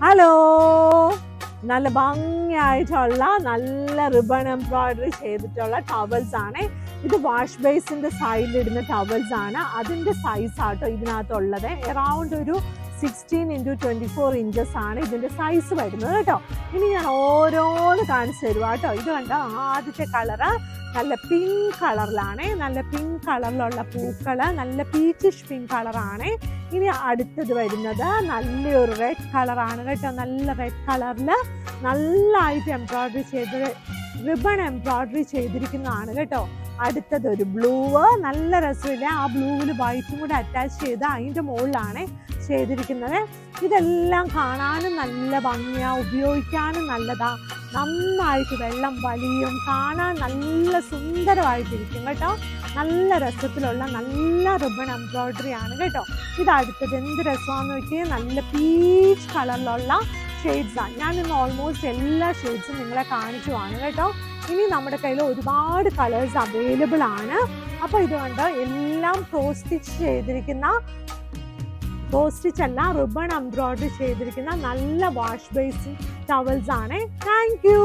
Hello, നല്ല ഭംഗിയായിട്ടുള്ള നല്ല ribbon embroidery ചെയ്തിട്ടുള്ള ടവൽസ് ആണ്. ഇത് വാഷ് ബേസിന്റെ സൈഡിലിടുന്ന ടവൽസ് ആണ്. അതിന്റെ സൈസ് ആട്ടോ ഇതിനകത്തുള്ളത്. അറൗണ്ട് ഒരു 16x24 ഇഞ്ചസ് ആണ് ഇതിന്റെ സൈസ് വരുന്നത് കേട്ടോ. ഇനി ഞാൻ ഓരോന്ന് കാണിച്ചു തരുവാ കേട്ടോ. ഇത് കണ്ടോ, ആദ്യത്തെ കളറ് നല്ല പിങ്ക് കളറിലാണ്. നല്ല പിങ്ക് കളറിലുള്ള പൂക്കള്, നല്ല പീച്ചിഷ് പിങ്ക് കളറാണ്. ഇനി അടുത്തത് വരുന്നത് നല്ലൊരു റെഡ് കളറാണ് കേട്ടോ. നല്ല റെഡ് കളറിൽ നല്ലതായിട്ട് എംബ്രോയിഡറി ചെയ്ത് റിബൺ എംബ്രോയിഡറി ചെയ്തിരിക്കുന്നതാണ് കേട്ടോ. അടുത്തത് ഒരു ബ്ലൂ, നല്ല രസമില്ല. ആ ബ്ലൂവിൽ വൈറ്റും കൂടെ അറ്റാച്ച് ചെയ്ത് അതിൻ്റെ മുകളിലാണ് ചെയ്തിരിക്കുന്നത്. ഇതെല്ലാം കാണാനും നല്ല ഭംഗിയാ, ഉപയോഗിക്കാനും നല്ലതാ. നന്നായിട്ട് വെള്ളം വലിയും, കാണാൻ നല്ല സുന്ദരമായിട്ടിരിക്കും കേട്ടോ. നല്ല രസത്തിലുള്ള നല്ല റിബൺ എംബ്രോയിഡറി ആണ് കേട്ടോ. ഇതടുത്തത് എന്ത് രസമാണെന്ന് നോക്കിയാൽ നല്ല പീച്ച് കളറിലുള്ള ഷെയ്ഡ്സാണ്. ഞാനിന്ന് ഓൾമോസ്റ്റ് എല്ലാ ഷെയ്ഡ്സും നിങ്ങളെ കാണിക്കുവാണ് കേട്ടോ. ഇനി നമ്മുടെ കയ്യിൽ ഒരുപാട് കളേഴ്സ് അവൈലബിൾ ആണ്. അപ്പോൾ ഇതുകൊണ്ട് എല്ലാം ക്രോസ് സ്റ്റിച്ച് അല്ല, റിബൺ എംബ്രോയിഡറി ചെയ്തിരിക്കുന്ന നല്ല വാഷ് ബേസിൻ ടവൽസ് ആണ്. Thank you.